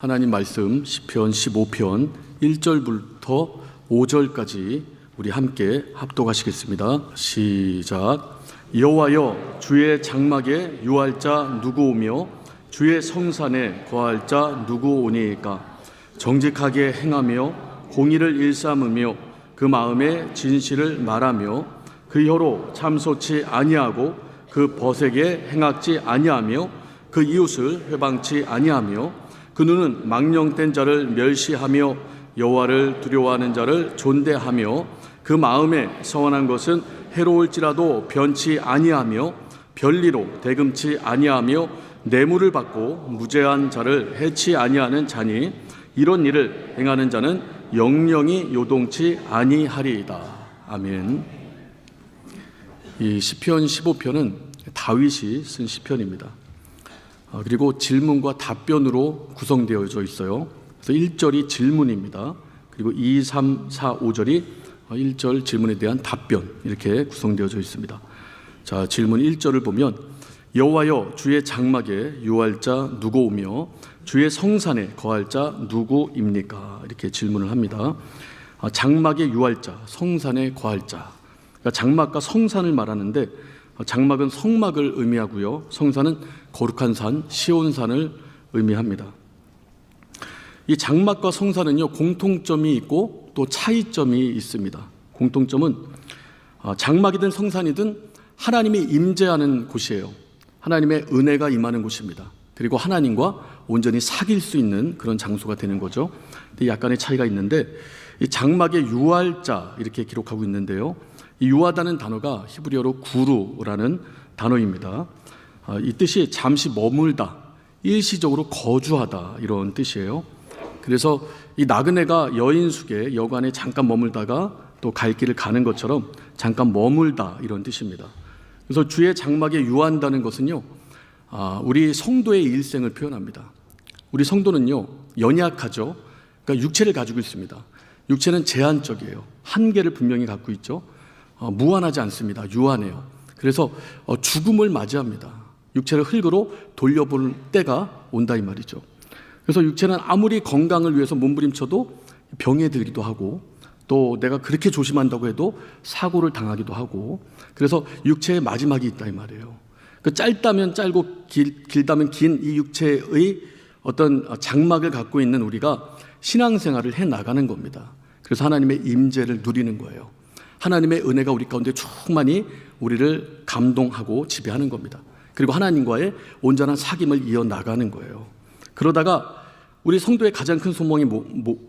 하나님 말씀 시편 15편 1절부터 5절까지 우리 함께 합독하시겠습니다. 시작. 여호와여, 주의 장막에 유할 자 누구 오며 주의 성산에 거할 자 누구 오니이까? 정직하게 행하며 공의를 일삼으며 그 마음에 진실을 말하며 그 혀로 참소치 아니하고 그 벗에게 행악지 아니하며 그 이웃을 회방치 아니하며 그 눈은 망령된 자를 멸시하며 여호와를 두려워하는 자를 존대하며 그 마음에 서원한 것은 해로울지라도 변치 아니하며 별리로 대금치 아니하며 뇌물을 받고 무죄한 자를 해치 아니하는 자니 이런 일을 행하는 자는 영영이 요동치 아니하리이다. 아멘. 이 시편 15편은 다윗이 쓴 시편입니다. 그리고 질문과 답변으로 구성되어져 있어요. 그래서 1절이 질문입니다. 그리고 2, 3, 4, 5절이 1절 질문에 대한 답변, 이렇게 구성되어져 있습니다. 자, 질문 1절을 보면 여호와여, 주의 장막에 유할 자 누구 오며 주의 성산에 거할 자 누구입니까? 이렇게 질문을 합니다. 장막에 유할 자, 성산에 거할 자. 그러니까 장막과 성산을 말하는데 장막은 성막을 의미하고요, 성산은 거룩한 산, 시온산을 의미합니다. 이 장막과 성산은요, 공통점이 있고 또 차이점이 있습니다. 공통점은 장막이든 성산이든 하나님이 임재하는 곳이에요. 하나님의 은혜가 임하는 곳입니다. 그리고 하나님과 온전히 사귈 수 있는 그런 장소가 되는 거죠. 근데 약간의 차이가 있는데 이 장막에 유할 자 이렇게 기록하고 있는데요, 이 유하다는 단어가 히브리어로 구루라는 단어입니다. 이 뜻이 잠시 머물다, 일시적으로 거주하다, 이런 뜻이에요. 그래서 이 나그네가 여인숙의 여관에 잠깐 머물다가 또 갈 길을 가는 것처럼 잠깐 머물다, 이런 뜻입니다. 그래서 주의 장막에 유한다는 것은요, 우리 성도의 일생을 표현합니다. 우리 성도는요, 연약하죠. 그러니까 육체를 가지고 있습니다. 육체는 제한적이에요. 한계를 분명히 갖고 있죠. 무한하지 않습니다. 유한해요. 그래서 죽음을 맞이합니다. 육체를 흙으로 돌려볼 때가 온다, 이 말이죠. 그래서 육체는 아무리 건강을 위해서 몸부림쳐도 병에 들기도 하고, 또 내가 그렇게 조심한다고 해도 사고를 당하기도 하고, 그래서 육체의 마지막이 있다, 이 말이에요. 그 짧다면 짧고 길다면 긴 이 육체의 어떤 장막을 갖고 있는 우리가 신앙생활을 해 나가는 겁니다. 그래서 하나님의 임재를 누리는 거예요. 하나님의 은혜가 우리 가운데 충만히 우리를 감동하고 지배하는 겁니다. 그리고 하나님과의 온전한 사귐을 이어나가는 거예요. 그러다가 우리 성도의 가장 큰 소망이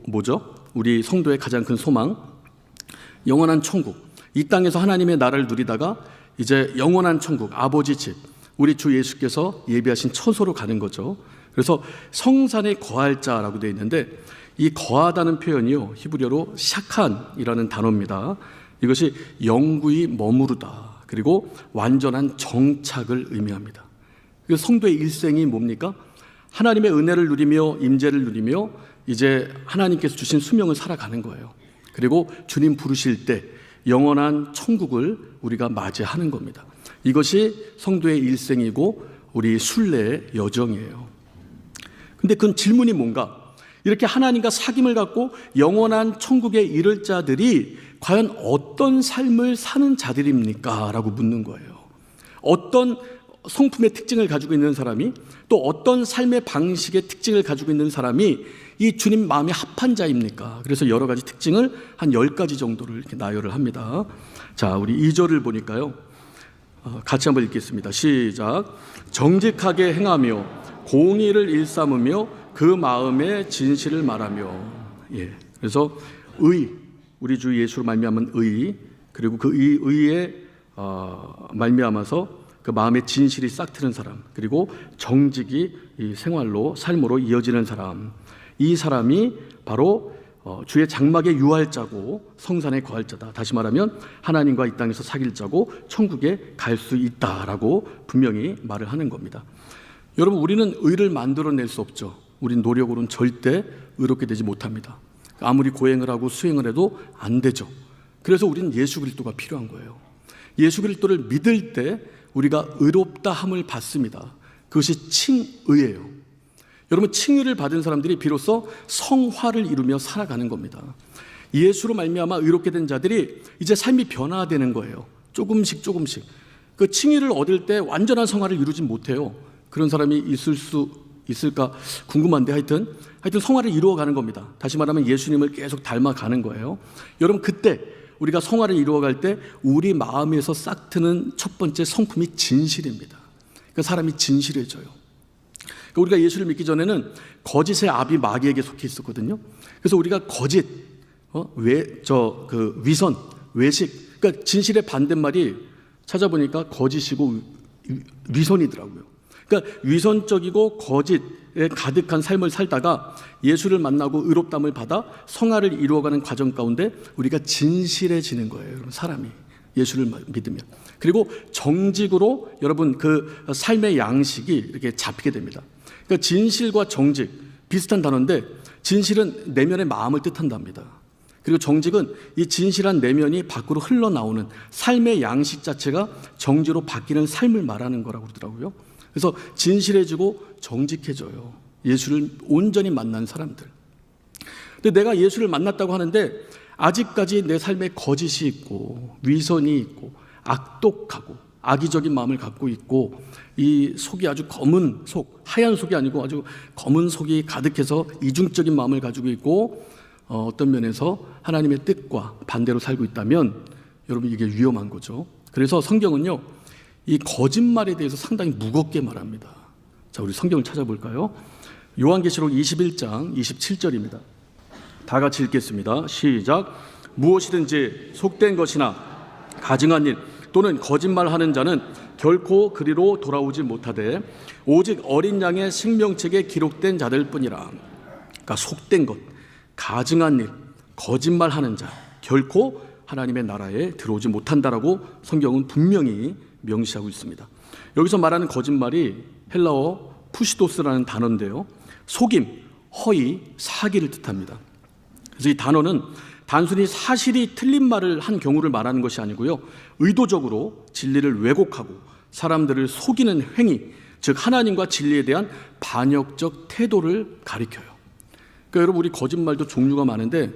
뭐죠? 우리 성도의 가장 큰 소망, 영원한 천국. 이 땅에서 하나님의 나라를 누리다가 이제 영원한 천국, 아버지 집, 우리 주 예수께서 예비하신 처소로 가는 거죠. 그래서 성산에 거할 자라고 되어 있는데, 이 거하다는 표현이요, 히브리어로 샤칸이라는 단어입니다. 이것이 영구히 머무르다, 그리고 완전한 정착을 의미합니다. 그래서 성도의 일생이 뭡니까? 하나님의 은혜를 누리며 임재를 누리며 이제 하나님께서 주신 수명을 살아가는 거예요. 그리고 주님 부르실 때 영원한 천국을 우리가 맞이하는 겁니다. 이것이 성도의 일생이고 우리 순례의 여정이에요. 근데 그 질문이 뭔가? 이렇게 하나님과 사귐을 갖고 영원한 천국에 이를 자들이 과연 어떤 삶을 사는 자들입니까? 라고 묻는 거예요. 어떤 성품의 특징을 가지고 있는 사람이, 또 어떤 삶의 방식의 특징을 가지고 있는 사람이 이 주님 마음에 합한 자입니까? 그래서 여러 가지 특징을 한 10가지 정도를 이렇게 나열을 합니다. 자, 우리 2절을 보니까요, 같이 한번 읽겠습니다. 시작. 정직하게 행하며 공의를 일삼으며 그 마음에 진실을 말하며. 예. 그래서 의, 우리 주 예수로 말미암은 의, 그리고 그 의에 말미암아서 그 마음의 진실이 싹트는 사람, 그리고 정직이 이 생활로, 삶으로 이어지는 사람, 이 사람이 바로 주의 장막에 유할 자고 성산에 거할 자다. 다시 말하면 하나님과 이 땅에서 사귈 자고 천국에 갈 수 있다라고 분명히 말을 하는 겁니다. 여러분, 우리는 의를 만들어낼 수 없죠. 우린 노력으로는 절대 의롭게 되지 못합니다. 아무리 고행을 하고 수행을 해도 안 되죠. 그래서 우리는 예수 그리스도가 필요한 거예요. 예수 그리스도를 믿을 때 우리가 의롭다 함을 받습니다. 그것이 칭의예요. 여러분, 칭의를 받은 사람들이 비로소 성화를 이루며 살아가는 겁니다. 예수로 말미암아 의롭게 된 자들이 이제 삶이 변화되는 거예요. 조금씩 그 칭의를 얻을 때 완전한 성화를 이루진 못해요. 그런 사람이 있을 수 있을까 궁금한데 하여튼 성화를 이루어가는 겁니다. 다시 말하면 예수님을 계속 닮아가는 거예요. 여러분, 그때 우리가 성화를 이루어갈 때 우리 마음에서 싹트는 첫 번째 성품이 진실입니다. 그러니까 사람이 진실해져요. 그러니까 우리가 예수를 믿기 전에는 거짓의 아비 마귀에게 속해 있었거든요. 그래서 우리가 거짓, 위선, 외식, 그러니까 진실의 반대말이 찾아보니까 거짓이고 위선이더라고요. 그러니까 위선적이고 거짓에 가득한 삶을 살다가 예수를 만나고 의롭다함을 받아 성화를 이루어가는 과정 가운데 우리가 진실해지는 거예요. 여러분, 사람이 예수를 믿으면. 그리고 정직으로 여러분 그 삶의 양식이 이렇게 잡히게 됩니다. 그러니까 진실과 정직 비슷한 단어인데, 진실은 내면의 마음을 뜻한답니다. 그리고 정직은 이 진실한 내면이 밖으로 흘러나오는 삶의 양식 자체가 정직으로 바뀌는 삶을 말하는 거라고 그러더라고요. 그래서 진실해지고 정직해져요. 예수를 온전히 만난 사람들. 근데 내가 예수를 만났다고 하는데 아직까지 내 삶에 거짓이 있고 위선이 있고 악독하고 악의적인 마음을 갖고 있고, 이 속이 아주 검은 속, 하얀 속이 아니고 아주 검은 속이 가득해서 이중적인 마음을 가지고 있고 어떤 면에서 하나님의 뜻과 반대로 살고 있다면 여러분, 이게 위험한 거죠. 그래서 성경은요, 이 거짓말에 대해서 상당히 무겁게 말합니다. 자, 우리 성경을 찾아볼까요? 요한계시록 21장 27절입니다. 다 같이 읽겠습니다. 시작. 무엇이든지 속된 것이나 가증한 일 또는 거짓말하는 자는 결코 그리로 돌아오지 못하되 오직 어린 양의 생명책에 기록된 자들 뿐이라. 그러니까 속된 것, 가증한 일, 거짓말하는 자 결코 하나님의 나라에 들어오지 못한다라고 성경은 분명히 명시하고 있습니다. 여기서 말하는 거짓말이 헬라어 푸시도스라는 단어인데요, 속임, 허위, 사기를 뜻합니다. 그래서 이 단어는 단순히 사실이 틀린 말을 한 경우를 말하는 것이 아니고요, 의도적으로 진리를 왜곡하고 사람들을 속이는 행위, 즉 하나님과 진리에 대한 반역적 태도를 가리켜요. 그러니까 여러분, 우리 거짓말도 종류가 많은데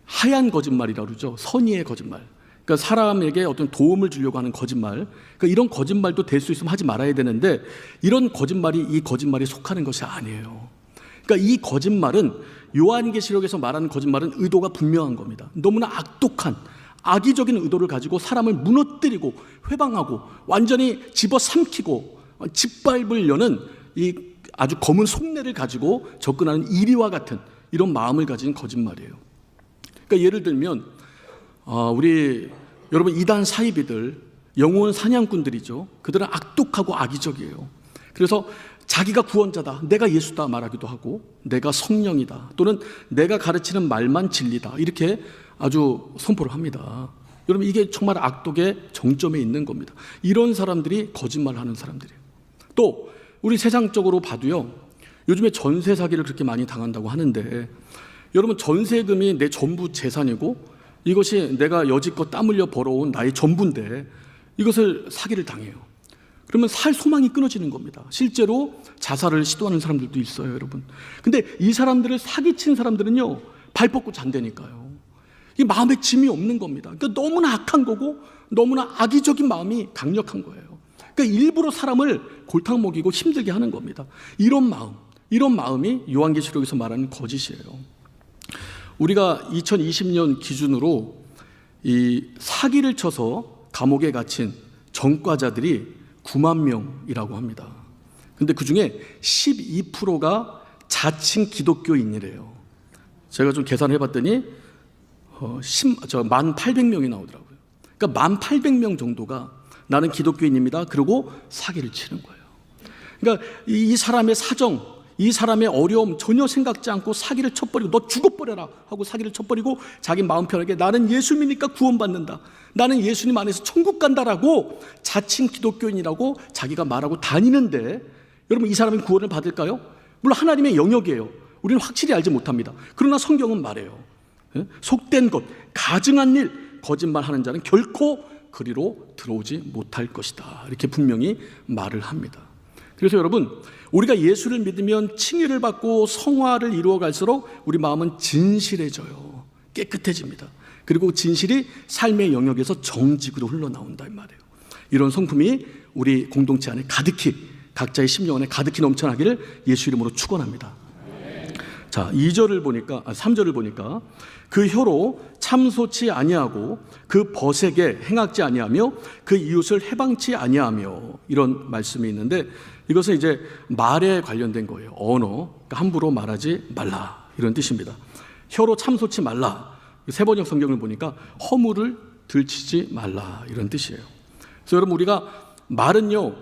하얀 거짓말이라고 그러죠. 선의의 거짓말. 그러니까 사람에게 어떤 도움을 주려고 하는 거짓말. 그러니까 이런 거짓말도 될 수 있으면 하지 말아야 되는데, 이런 거짓말이 이 거짓말에 속하는 것이 아니에요. 그러니까 이 거짓말은, 요한계시록에서 말하는 거짓말은 의도가 분명한 겁니다. 너무나 악독한 악의적인 의도를 가지고 사람을 무너뜨리고 회방하고 완전히 집어삼키고 짓밟으려는 이 아주 검은 속내를 가지고 접근하는 이리와 같은 이런 마음을 가진 거짓말이에요. 그러니까 예를 들면 우리 여러분, 이단 사이비들, 영혼 사냥꾼들이죠. 그들은 악독하고 악의적이에요. 그래서 자기가 구원자다, 내가 예수다 말하기도 하고, 내가 성령이다, 또는 내가 가르치는 말만 진리다, 이렇게 아주 선포를 합니다. 여러분, 이게 정말 악독의 정점에 있는 겁니다. 이런 사람들이 거짓말하는 사람들이에요. 또 우리 세상적으로 봐도요, 요즘에 전세 사기를 그렇게 많이 당한다고 하는데, 여러분, 전세금이 내 전부 재산이고 이것이 내가 여지껏 땀 흘려 벌어온 나의 전부인데 이것을 사기를 당해요. 그러면 살 소망이 끊어지는 겁니다. 실제로 자살을 시도하는 사람들도 있어요, 여러분. 근데 이 사람들을 사기친 사람들은요, 발 뻗고 잔다니까요. 이 마음에 짐이 없는 겁니다. 그러니까 너무나 악한 거고 너무나 악의적인 마음이 강력한 거예요. 그러니까 일부러 사람을 골탕 먹이고 힘들게 하는 겁니다. 이런 마음이 요한계시록에서 말하는 거짓이에요. 우리가 2020년 기준으로 이 사기를 쳐서 감옥에 갇힌 전과자들이 9만 명이라고 합니다. 근데 그 중에 12%가 자칭 기독교인이래요. 제가 좀 계산해 봤더니 18,000명이 나오더라고요. 그러니까 18,000명 정도가 나는 기독교인입니다, 그리고 사기를 치는 거예요. 그러니까 이 사람의 사정, 이 사람의 어려움 전혀 생각지 않고 사기를 쳐버리고, 너 죽어버려라 하고 사기를 쳐버리고, 자기 마음 편하게 나는 예수 믿으니까 구원받는다, 나는 예수님 안에서 천국 간다라고 자칭 기독교인이라고 자기가 말하고 다니는데, 여러분, 이 사람이 구원을 받을까요? 물론 하나님의 영역이에요. 우리는 확실히 알지 못합니다. 그러나 성경은 말해요. 속된 것, 가증한 일, 거짓말하는 자는 결코 그리로 들어오지 못할 것이다, 이렇게 분명히 말을 합니다. 그래서 여러분, 우리가 예수를 믿으면 칭의를 받고 성화를 이루어 갈수록 우리 마음은 진실해져요. 깨끗해집니다. 그리고 진실이 삶의 영역에서 정직으로 흘러나온다 이 말이에요. 이런 성품이 우리 공동체 안에 가득히, 각자의 심령 안에 가득히 넘쳐나기를 예수 이름으로 축원합니다. 자, 3절을 보니까 그 혀로 참소치 아니하고 그 벗에게 행악지 아니하며 그 이웃을 해방치 아니하며, 이런 말씀이 있는데, 이것은 이제 말에 관련된 거예요. 언어, 그러니까 함부로 말하지 말라, 이런 뜻입니다. 혀로 참소치 말라, 세번역 성경을 보니까 허물을 들치지 말라, 이런 뜻이에요. 그래서 여러분, 우리가 말은요,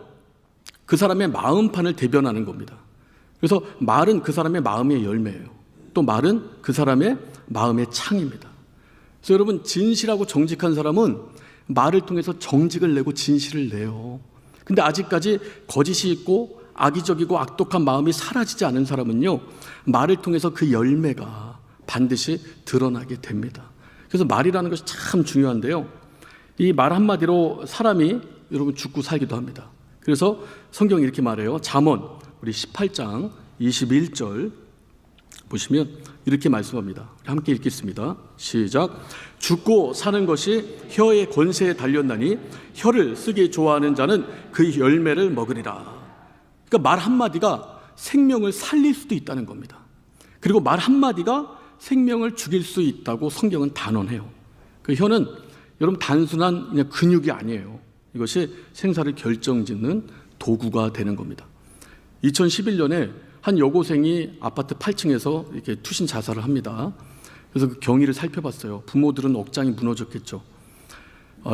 그 사람의 마음판을 대변하는 겁니다. 그래서 말은 그 사람의 마음의 열매예요. 또 말은 그 사람의 마음의 창입니다. 그래서 여러분, 진실하고 정직한 사람은 말을 통해서 정직을 내고 진실을 내요. 근데 아직까지 거짓이 있고 악의적이고 악독한 마음이 사라지지 않은 사람은요, 말을 통해서 그 열매가 반드시 드러나게 됩니다. 그래서 말이라는 것이 참 중요한데요, 이 말 한마디로 사람이 여러분 죽고 살기도 합니다. 그래서 성경이 이렇게 말해요. 잠언 우리 18장 21절 보시면 이렇게 말씀합니다. 함께 읽겠습니다. 시작. 죽고 사는 것이 혀의 권세에 달렸나니 혀를 쓰기 좋아하는 자는 그 열매를 먹으리라. 그러니까 말 한마디가 생명을 살릴 수도 있다는 겁니다. 그리고 말 한마디가 생명을 죽일 수 있다고 성경은 단언해요. 그 혀는 여러분 단순한 그냥 근육이 아니에요. 이것이 생사를 결정짓는 도구가 되는 겁니다. 2011년에 한 여고생이 아파트 8층에서 이렇게 투신 자살을 합니다. 그래서 그 경위를 살펴봤어요. 부모들은 억장이 무너졌겠죠.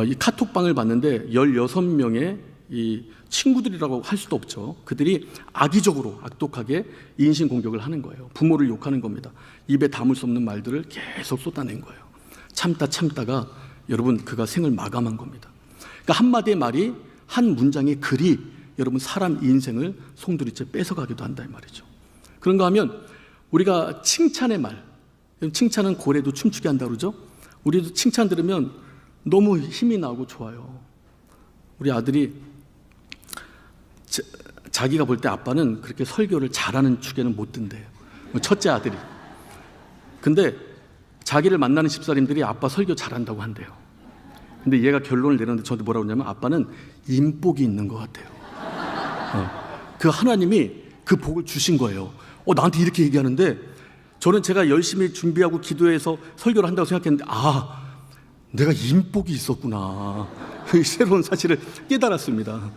이 카톡방을 봤는데 16명의 이 친구들이라고 할 수도 없죠. 그들이 악의적으로 악독하게 인신공격을 하는 거예요. 부모를 욕하는 겁니다. 입에 담을 수 없는 말들을 계속 쏟아낸 거예요. 참다가 여러분, 그가 생을 마감한 겁니다. 그러니까 한마디의 말이, 한 문장의 글이 여러분 사람 인생을 송두리째 뺏어가기도 한다 이 말이죠. 그런가 하면 우리가 칭찬의 말, 칭찬은 고래도 춤추게 한다 그러죠. 우리도 칭찬 들으면 너무 힘이 나고 좋아요. 우리 아들이 자기가 볼 때 아빠는 그렇게 설교를 잘하는 축에는 못 든대요. 첫째 아들이. 근데 자기를 만나는 집사님들이 아빠 설교 잘한다고 한대요. 근데 얘가 결론을 내렸는데 저한테 뭐라고 하냐면, 아빠는 인복이 있는 것 같아요. 그 하나님이 그 복을 주신 거예요. 나한테 이렇게 얘기하는데, 저는 제가 열심히 준비하고 기도해서 설교를 한다고 생각했는데, 내가 인복이 있었구나. 새로운 사실을 깨달았습니다.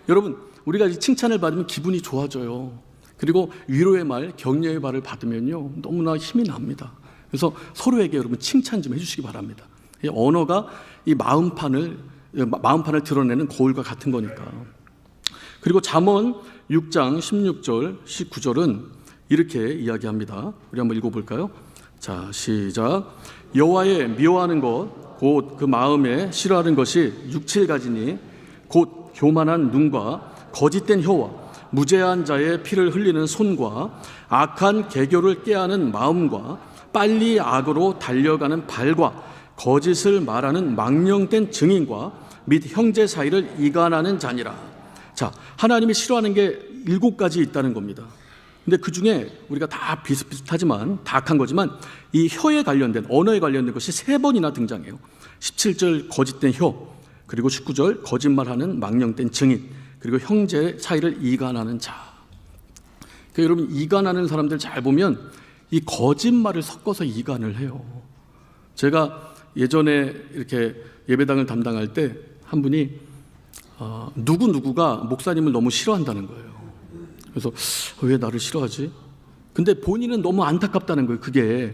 여러분, 우리가 칭찬을 받으면 기분이 좋아져요. 그리고 위로의 말, 격려의 말을 받으면요, 너무나 힘이 납니다. 그래서 서로에게 여러분 칭찬 좀 해주시기 바랍니다. 언어가 이 마음판을 드러내는 거울과 같은 거니까. 그리고 잠언 6장 16절 19절은 이렇게 이야기합니다. 우리 한번 읽어볼까요? 자, 시작. 여호와의 미워하는 것 곧 그 마음에 싫어하는 것이 6, 7가지니 곧 교만한 눈과 거짓된 혀와 무죄한 자의 피를 흘리는 손과 악한 계교를 꾀하는 마음과 빨리 악으로 달려가는 발과 거짓을 말하는 망령된 증인과 및 형제 사이를 이간하는 자니라. 자, 하나님이 싫어하는 게 7가지 있다는 겁니다. 근데 그 중에 우리가 다 비슷비슷하지만 다 악한 거지만 이 혀에 관련된, 언어에 관련된 것이 3번이나 등장해요. 17절 거짓된 혀, 그리고 19절 거짓말하는 망령된 증인, 그리고 형제 사이를 이간하는 자. 그러니까 여러분, 이간하는 사람들 잘 보면 이 거짓말을 섞어서 이간을 해요. 제가 예전에 이렇게 예배당을 담당할 때 한 분이 누구가 목사님을 너무 싫어한다는 거예요. 그래서 왜 나를 싫어하지? 근데 본인은 너무 안타깝다는 거예요. 그게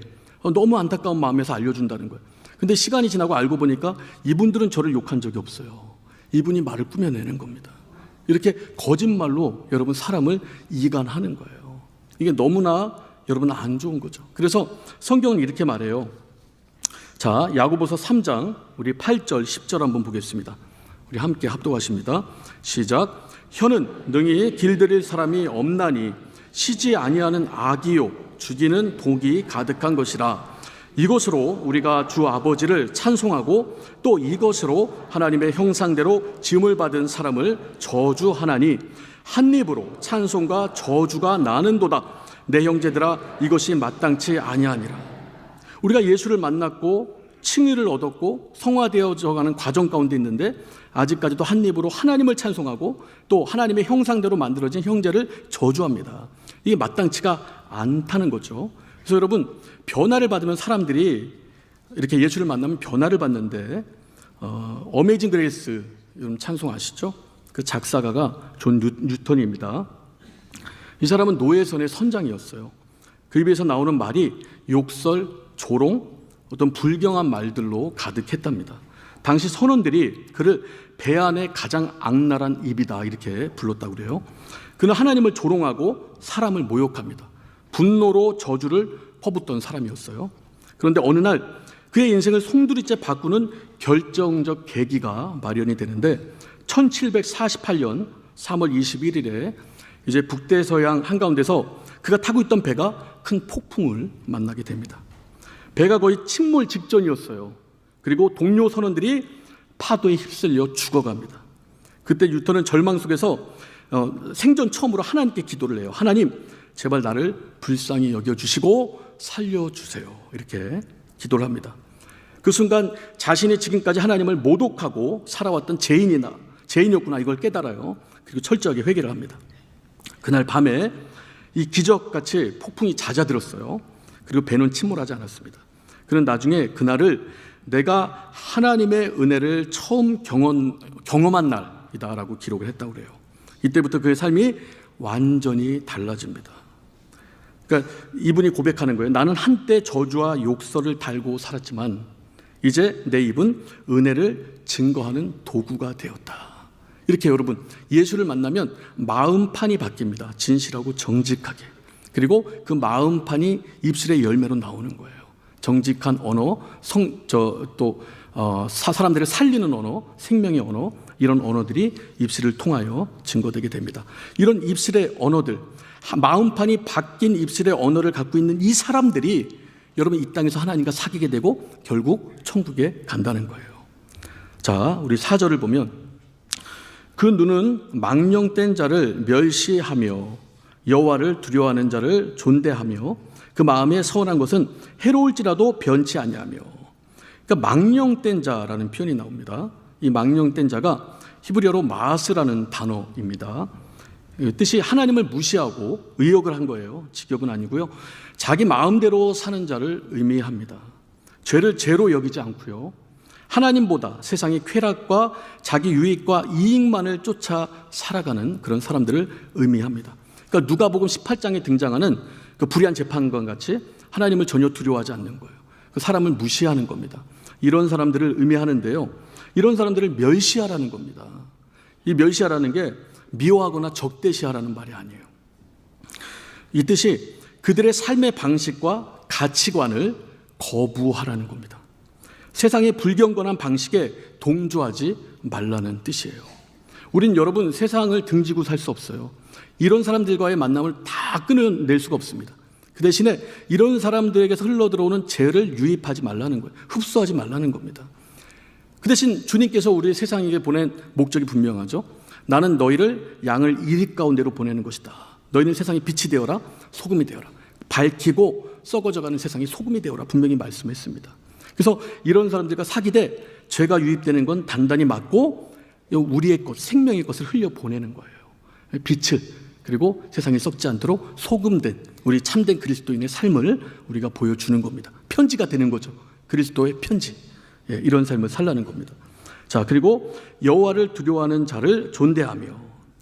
너무 안타까운 마음에서 알려준다는 거예요. 근데 시간이 지나고 알고 보니까 이분들은 저를 욕한 적이 없어요. 이분이 말을 꾸며내는 겁니다. 이렇게 거짓말로 여러분 사람을 이간하는 거예요. 이게 너무나 여러분 안 좋은 거죠. 그래서 성경은 이렇게 말해요. 자, 야고보서 3장 우리 8절 10절 한번 보겠습니다. 우리 함께 합독하십니다. 시작. 혀는 능히 길들일 사람이 없나니 쉬지 아니하는 악이요 죽이는 독이 가득한 것이라. 이것으로 우리가 주 아버지를 찬송하고 또 이것으로 하나님의 형상대로 지음을 받은 사람을 저주하나니 한 입으로 찬송과 저주가 나는도다. 내 형제들아, 이것이 마땅치 아니하니라. 우리가 예수를 만났고 칭의를 얻었고 성화되어져 가는 과정 가운데 있는데 아직까지도 한 입으로 하나님을 찬송하고 또 하나님의 형상대로 만들어진 형제를 저주합니다. 이게 마땅치가 않다는 거죠. 그래서 여러분, 변화를 받으면 사람들이 이렇게 예수를 만나면 변화를 받는데 어메이징 그레이스 여러분 찬송 아시죠? 그 작사가가 존 뉴턴입니다. 이 사람은 노예선의 선장이었어요. 그 입에서 나오는 말이 욕설, 조롱, 어떤 불경한 말들로 가득했답니다. 당시 선원들이 그를 배 안에 가장 악랄한 입이다 이렇게 불렀다고 그래요. 그는 하나님을 조롱하고 사람을 모욕합니다. 분노로 저주를 퍼붓던 사람이었어요. 그런데 어느 날 그의 인생을 송두리째 바꾸는 결정적 계기가 마련이 되는데 1748년 3월 21일에 이제 북대서양 한가운데서 그가 타고 있던 배가 큰 폭풍을 만나게 됩니다. 배가 거의 침몰 직전이었어요. 그리고 동료 선원들이 파도에 휩쓸려 죽어갑니다. 그때 뉴턴은 절망 속에서 생전 처음으로 하나님께 기도를 해요. 하나님, 제발 나를 불쌍히 여겨주시고 살려주세요. 이렇게 기도를 합니다. 그 순간 자신이 지금까지 하나님을 모독하고 살아왔던 죄인이었구나 이걸 깨달아요. 그리고 철저하게 회개를 합니다. 그날 밤에 이 기적같이 폭풍이 잦아들었어요. 그리고 배는 침몰하지 않았습니다. 그는 나중에 그날을 내가 하나님의 은혜를 처음 경험한 날이다라고 기록을 했다고 그래요. 이때부터 그의 삶이 완전히 달라집니다. 그러니까 이분이 고백하는 거예요. 나는 한때 저주와 욕설을 달고 살았지만 이제 내 입은 은혜를 증거하는 도구가 되었다. 이렇게 여러분, 예수를 만나면 마음판이 바뀝니다. 진실하고 정직하게. 그리고 그 마음판이 입술의 열매로 나오는 거예요. 정직한 언어, 사람들을 살리는 언어, 생명의 언어, 이런 언어들이 입술을 통하여 증거되게 됩니다. 이런 입술의 언어들, 마음판이 바뀐 입술의 언어를 갖고 있는 이 사람들이 여러분 이 땅에서 하나님과 사귀게 되고 결국 천국에 간다는 거예요. 자, 우리 4절을 보면 그 눈은 망령된 자를 멸시하며 여호와를 두려워하는 자를 존대하며 그 마음에 서운한 것은 해로울지라도 변치 아니하며. 그러니까 망령된 자라는 표현이 나옵니다. 이 망령된 자가 히브리어로 마스라는 단어입니다. 뜻이 하나님을 무시하고 의역을 한 거예요. 직역은 아니고요. 자기 마음대로 사는 자를 의미합니다. 죄를 죄로 여기지 않고요. 하나님보다 세상의 쾌락과 자기 유익과 이익만을 쫓아 살아가는 그런 사람들을 의미합니다. 그러니까 누가복음 18장에 등장하는 그 불의한 재판관 같이 하나님을 전혀 두려워하지 않는 거예요. 그 사람을 무시하는 겁니다. 이런 사람들을 의미하는데요. 이런 사람들을 멸시하라는 겁니다. 이 멸시하라는 게 미워하거나 적대시하라는 말이 아니에요. 이 뜻이 그들의 삶의 방식과 가치관을 거부하라는 겁니다. 세상의 불경건한 방식에 동조하지 말라는 뜻이에요. 우린 여러분 세상을 등지고 살 수 없어요. 이런 사람들과의 만남을 다 끊어낼 수가 없습니다. 그 대신에 이런 사람들에게서 흘러들어오는 죄를 유입하지 말라는 거예요. 흡수하지 말라는 겁니다. 그 대신 주님께서 우리 세상에게 보낸 목적이 분명하죠. 나는 너희를 양을 이리 가운데로 보내는 것이다. 너희는 세상의 빛이 되어라, 소금이 되어라. 밝히고 썩어져가는 세상의 소금이 되어라 분명히 말씀했습니다. 그래서 이런 사람들과 사귀되 죄가 유입되는 건 단단히 막고 우리의 것, 생명의 것을 흘려보내는 거예요. 빛을, 그리고 세상에 썩지 않도록 소금된 우리 참된 그리스도인의 삶을 우리가 보여주는 겁니다. 편지가 되는 거죠. 그리스도의 편지. 이런 삶을 살라는 겁니다. 자, 그리고 여호와를 두려워하는 자를 존대하며,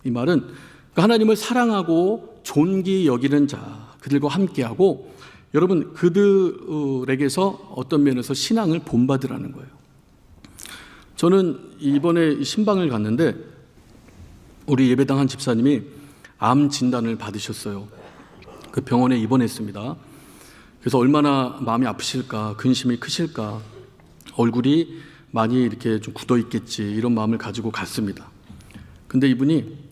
이 말은 하나님을 사랑하고 존귀 여기는 자, 그들과 함께하고 여러분 그들에게서 어떤 면에서 신앙을 본받으라는 거예요. 저는 이번에 신방을 갔는데 우리 예배당 한 집사님이 암 진단을 받으셨어요. 그 병원에 입원했습니다. 그래서 얼마나 마음이 아프실까, 근심이 크실까, 얼굴이 많이 이렇게 좀 굳어 있겠지, 이런 마음을 가지고 갔습니다. 근데 이분이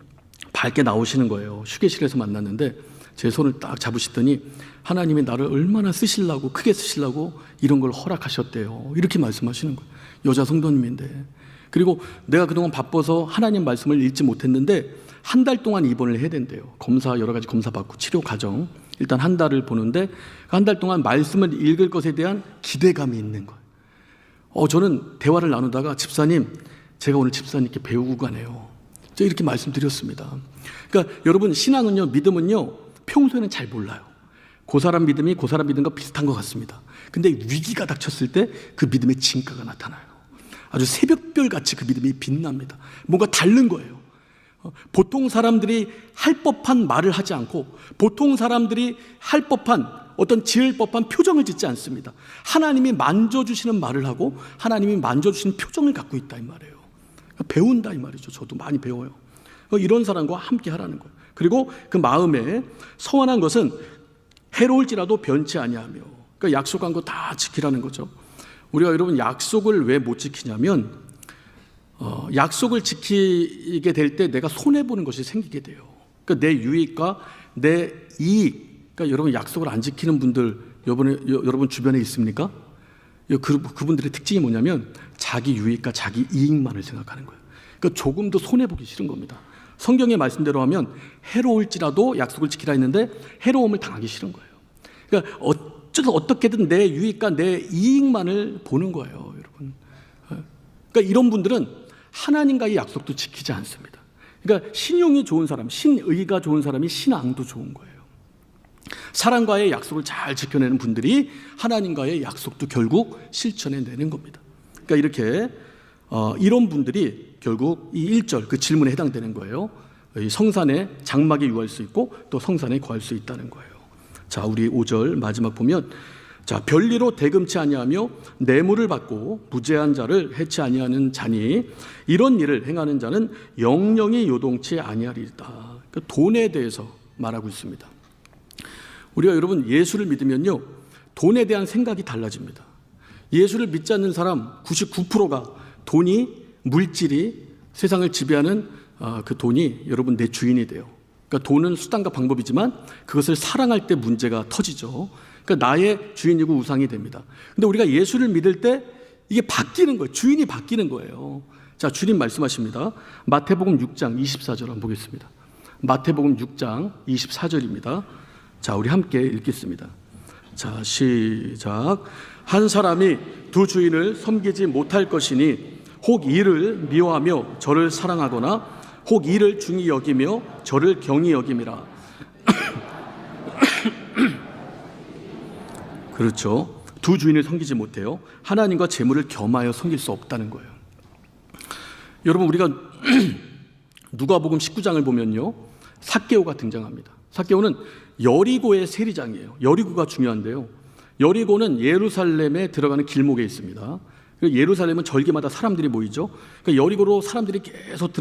밝게 나오시는 거예요. 휴게실에서 만났는데 제 손을 딱 잡으시더니 하나님이 나를 얼마나 쓰시려고, 크게 쓰시려고 이런 걸 허락하셨대요. 이렇게 말씀하시는 거예요. 여자 성도님인데. 그리고 내가 그동안 바빠서 하나님 말씀을 읽지 못했는데 한 달 동안 입원을 해야 된대요. 검사, 여러 가지 검사 받고 치료 과정. 일단 한 달을 보는데 한 달 동안 말씀을 읽을 것에 대한 기대감이 있는 거예요. 저는 대화를 나누다가 집사님, 제가 오늘 집사님께 배우고 가네요. 제가 이렇게 말씀드렸습니다. 그러니까 여러분, 신앙은요, 믿음은요, 평소에는 잘 몰라요. 그 사람 믿음이 그 사람 믿음과 비슷한 것 같습니다. 근데 위기가 닥쳤을 때 그 믿음의 진가가 나타나요. 아주 새벽별 같이 그 믿음이 빛납니다. 뭔가 다른 거예요. 보통 사람들이 할 법한 말을 하지 않고 보통 사람들이 할 법한 어떤 지을 법한 표정을 짓지 않습니다. 하나님이 만져주시는 말을 하고 하나님이 만져주시는 표정을 갖고 있다 이 말이에요. 배운다 이 말이죠. 저도 많이 배워요. 이런 사람과 함께 하라는 거예요. 그리고 그 마음에 서원한 것은 해로울지라도 변치 아니하며, 그러니까 약속한 거 다 지키라는 거죠. 우리가 여러분 약속을 왜 못 지키냐면 약속을 지키게 될 때 내가 손해보는 것이 생기게 돼요. 그러니까 내 유익과 내 이익. 그러니까 여러분 약속을 안 지키는 분들 여러분 주변에 있습니까? 그분들의 특징이 뭐냐면 자기 유익과 자기 이익만을 생각하는 거예요. 그러니까 조금도 손해보기 싫은 겁니다. 성경의 말씀대로 하면 해로울지라도 약속을 지키라 했는데 해로움을 당하기 싫은 거예요. 그러니까 어떻게든 내 유익과 내 이익만을 보는 거예요, 여러분. 그러니까 이런 분들은 하나님과의 약속도 지키지 않습니다. 그러니까 신용이 좋은 사람, 신의가 좋은 사람이 신앙도 좋은 거예요. 사랑과의 약속을 잘 지켜내는 분들이 하나님과의 약속도 결국 실천해내는 겁니다. 그러니까 이렇게 이런 분들이 결국 이 1절 그 질문에 해당되는 거예요. 이 성산의 장막에 유할 수 있고 또 성산에 거할 수 있다는 거예요. 자, 우리 5절 마지막 보면, 자, 별리로 대금치 아니하며 뇌물을 받고 무죄한 자를 해치 아니하는 자니 이런 일을 행하는 자는 영영이 요동치 아니하리이다. 그러니까 돈에 대해서 말하고 있습니다. 우리가 여러분 예수를 믿으면요, 돈에 대한 생각이 달라집니다. 예수를 믿지 않는 사람 99%가 돈이, 물질이 세상을 지배하는 그 돈이 여러분 내 주인이 돼요. 그러니까 돈은 수단과 방법이지만 그것을 사랑할 때 문제가 터지죠. 그러니까 나의 주인이고 우상이 됩니다. 근데 우리가 예수를 믿을 때 이게 바뀌는 거예요. 주인이 바뀌는 거예요. 자, 주님 말씀하십니다. 마태복음 6장 24절 한번 보겠습니다. 마태복음 6장 24절입니다. 자, 우리 함께 읽겠습니다. 자, 시작. 한 사람이 두 주인을 섬기지 못할 것이니 혹 이를 미워하며 저를 사랑하거나 혹 이를 중히 여기며 저를 경히 여김이라. 그렇죠. 두 주인을 섬기지 못해요. 하나님과 재물을 겸하여 섬길 수 없다는 거예요. 여러분, 우리가 누가복음 19장을 보면요, 삭개오가 등장합니다. 삭개오는 여리고의 세리장이에요. 여리고가 중요한데요, 여리고는 예루살렘에 들어가는 길목에 있습니다. 예루살렘은 절기마다 사람들이 모이죠. 그러니까 여리고로 사람들이 계속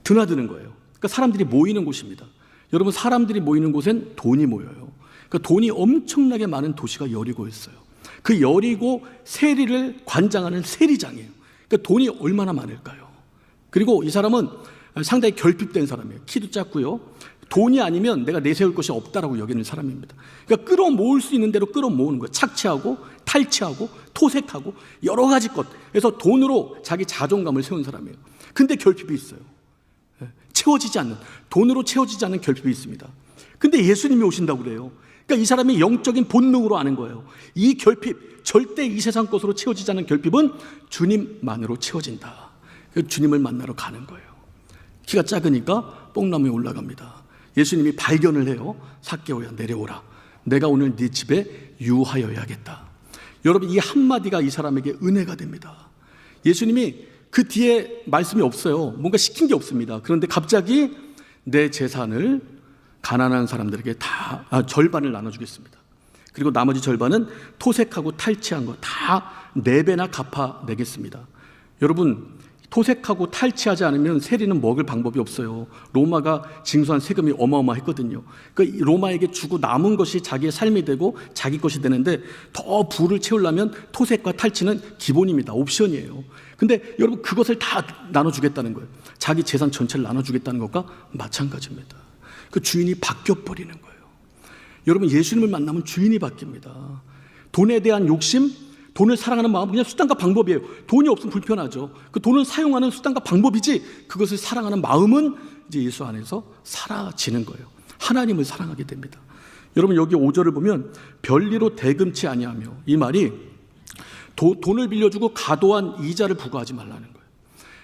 드나드는 거예요. 그러니까 사람들이 모이는 곳입니다. 여러분, 사람들이 모이는 곳엔 돈이 모여요. 그러니까 돈이 엄청나게 많은 도시가 여리고였어요. 그 여리고 세리를 관장하는 세리장이에요. 그러니까 돈이 얼마나 많을까요? 그리고 이 사람은 상당히 결핍된 사람이에요. 키도 작고요. 돈이 아니면 내가 내세울 것이 없다라고 여기는 사람입니다. 그러니까 끌어모을 수 있는 대로 끌어모으는 거예요. 착취하고 탈취하고 토색하고 여러 가지 것. 그래서 돈으로 자기 자존감을 세운 사람이에요. 근데 결핍이 있어요. 채워지지 않는, 돈으로 채워지지 않는 결핍이 있습니다. 근데 예수님이 오신다고 그래요. 그러니까 이 사람이 영적인 본능으로 아는 거예요. 이 결핍, 절대 이 세상 것으로 채워지지 않는 결핍은 주님만으로 채워진다. 주님을 만나러 가는 거예요. 키가 작으니까 뽕나무에 올라갑니다. 예수님이 발견을 해요. 삭개오야, 내려오라. 내가 오늘 네 집에 유하여야겠다. 여러분, 이 한마디가 이 사람에게 은혜가 됩니다. 예수님이 그 뒤에 말씀이 없어요. 뭔가 시킨 게 없습니다. 그런데 갑자기 내 재산을 가난한 사람들에게 다 절반을 나눠주겠습니다. 그리고 나머지 절반은 토색하고 탈취한 거 다 4배나 갚아내겠습니다. 여러분, 토색하고 탈취하지 않으면 세리는 먹을 방법이 없어요. 로마가 징수한 세금이 어마어마했거든요. 그러니까 로마에게 주고 남은 것이 자기의 삶이 되고 자기 것이 되는데 더 부를 채우려면 토색과 탈취는 기본입니다. 옵션이에요. 근데 여러분, 그것을 다 나눠주겠다는 거예요. 자기 재산 전체를 나눠주겠다는 것과 마찬가지입니다. 그 주인이 바뀌어버리는 거예요. 여러분, 예수님을 만나면 주인이 바뀝니다. 돈에 대한 욕심, 돈을 사랑하는 마음은 그냥 수단과 방법이에요. 돈이 없으면 불편하죠. 그 돈을 사용하는 수단과 방법이지 그것을 사랑하는 마음은 이제 예수 안에서 사라지는 거예요. 하나님을 사랑하게 됩니다. 여러분 여기 5절을 보면 별리로 대금치 아니하며, 이 말이 돈을 빌려주고 과도한 이자를 부과하지 말라는 거예요.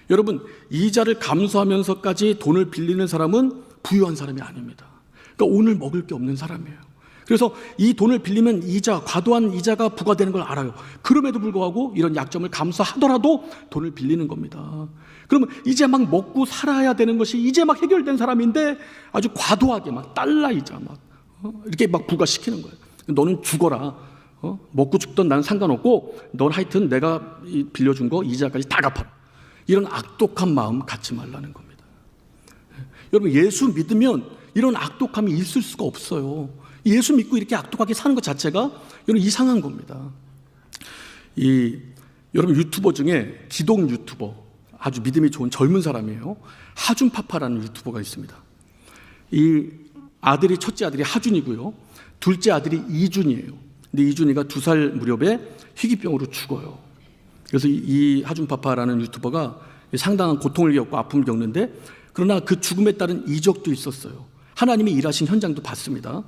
여러분 이자를 감수하면서까지 돈을 빌리는 사람은 부유한 사람이 아닙니다. 그러니까 오늘 먹을 게 없는 사람이에요. 그래서 이 돈을 빌리면 과도한 이자가 부과되는 걸 알아요. 그럼에도 불구하고 이런 약점을 감수하더라도 돈을 빌리는 겁니다. 그러면 이제 막 먹고 살아야 되는 것이 이제 막 해결된 사람인데 아주 과도하게 막 달러 이자 막 이렇게 막 부과시키는 거예요. 너는 죽어라. 먹고 죽던 난 상관없고 넌 하여튼 내가 빌려준 거 이자까지 다 갚아라. 이런 악독한 마음 갖지 말라는 겁니다. 여러분 예수 믿으면 이런 악독함이 있을 수가 없어요. 예수 믿고 이렇게 악독하게 사는 것 자체가 여러분 이상한 겁니다. 여러분 유튜버 중에 기독 유튜버, 아주 믿음이 좋은 젊은 사람이에요. 하준파파라는 유튜버가 있습니다. 이 아들이, 첫째 아들이 하준이고요, 둘째 아들이 이준이에요. 근데 이준이가 2살 무렵에 희귀병으로 죽어요. 그래서 이 하준파파라는 유튜버가 상당한 고통을 겪고 아픔을 겪는데, 그러나 그 죽음에 따른 이적도 있었어요. 하나님이 일하신 현장도 봤습니다.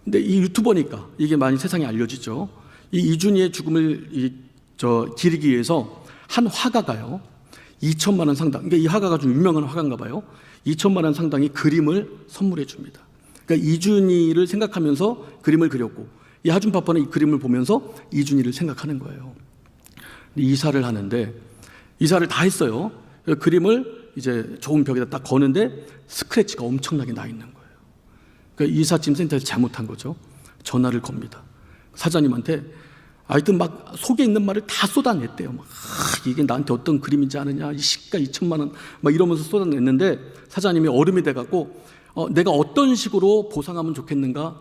근데 이 유튜버니까 이게 많이 세상에 알려지죠. 이 이준이의 죽음을 기리기 위해서 한 화가가요, 2천만 원 상당, 그러니까 이 화가가 좀 유명한 화가인가 봐요. 2천만 원 상당의 그림을 선물해 줍니다. 그러니까 이준이를 생각하면서 그림을 그렸고, 이 하준파파는 이 그림을 보면서 이준이를 생각하는 거예요. 이사를 하는데, 이사를 다 했어요. 그림을 이제 좋은 벽에다 딱 거는데 스크래치가 엄청나게 나 있는 거예요. 그러니까 이삿짐 센터에서 잘못한 거죠. 전화를 겁니다. 사장님한테 하여튼 막 속에 있는 말을 다 쏟아냈대요. 막 이게 나한테 어떤 그림인지 아느냐, 이 시가 2천만 원 막 이러면서 쏟아냈는데, 사장님이 얼음이 돼갖고 내가 어떤 식으로 보상하면 좋겠는가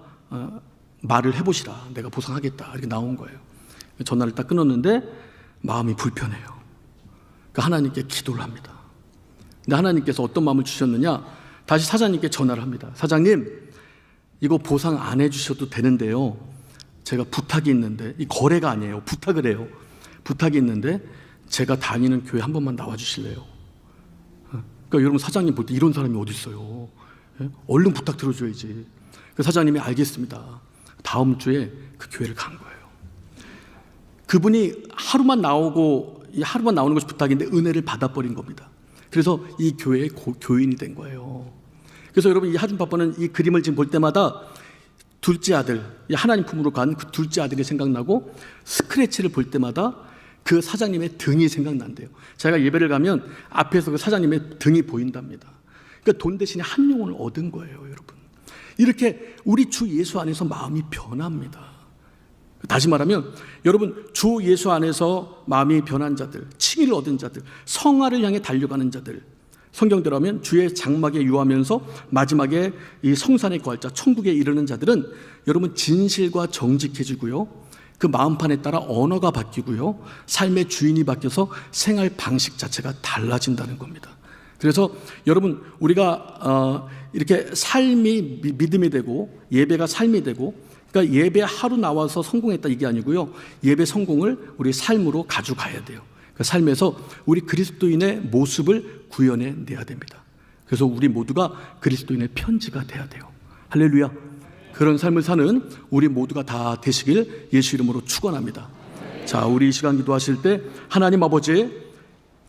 말을 해보시라. 내가 보상하겠다. 이렇게 나온 거예요. 전화를 딱 끊었는데 마음이 불편해요. 그러니까 하나님께 기도를 합니다. 근데 하나님께서 어떤 마음을 주셨느냐, 다시 사장님께 전화를 합니다. 사장님, 이거 보상 안 해주셔도 되는데요, 제가 부탁이 있는데, 이 거래가 아니에요, 부탁을 해요. 부탁이 있는데 제가 다니는 교회 한 번만 나와주실래요? 그러니까 여러분 사장님 볼 때 이런 사람이 어디 있어요? 얼른 부탁 들어줘야지. 그 사장님이 알겠습니다. 다음 주에 그 교회를 간 거예요. 그분이 하루만 나오는 것이 부탁인데 은혜를 받아버린 겁니다. 그래서 이 교회의 교인이 된 거예요. 그래서 여러분 이 하준파파는 이 그림을 지금 볼 때마다 둘째 아들, 하나님 품으로 간 그 둘째 아들이 생각나고, 스크래치를 볼 때마다 그 사장님의 등이 생각난대요. 제가 예배를 가면 앞에서 그 사장님의 등이 보인답니다. 그러니까 돈 대신에 한 영혼을 얻은 거예요, 여러분. 이렇게 우리 주 예수 안에서 마음이 변합니다. 다시 말하면 여러분 주 예수 안에서 마음이 변한 자들, 칭의를 얻은 자들, 성화를 향해 달려가는 자들, 성경대로 하면 주의 장막에 유하면서 마지막에 이 성산에 거할 자, 천국에 이르는 자들은 여러분 진실과 정직해지고요, 그 마음판에 따라 언어가 바뀌고요, 삶의 주인이 바뀌어서 생활 방식 자체가 달라진다는 겁니다. 그래서 여러분 우리가 이렇게 삶이 믿음이 되고 예배가 삶이 되고, 그러니까 예배 하루 나와서 성공했다 이게 아니고요, 예배 성공을 우리 삶으로 가져가야 돼요. 그 삶에서 우리 그리스도인의 모습을 구현해내야 됩니다. 그래서 우리 모두가 그리스도인의 편지가 돼야 돼요. 할렐루야. 그런 삶을 사는 우리 모두가 다 되시길 예수 이름으로 축원합니다. 자, 우리 이 시간 기도하실 때 하나님 아버지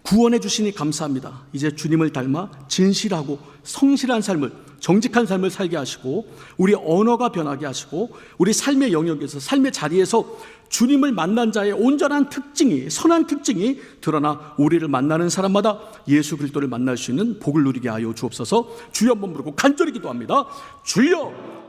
구원해 주시니 감사합니다. 이제 주님을 닮아 진실하고 성실한 삶을, 정직한 삶을 살게 하시고, 우리 언어가 변하게 하시고, 우리 삶의 영역에서, 삶의 자리에서 주님을 만난 자의 온전한 특징이, 선한 특징이 드러나 우리를 만나는 사람마다 예수 그리스도를 만날 수 있는 복을 누리게 하여 주옵소서. 주여 한번 부르고 간절히 기도합니다. 주여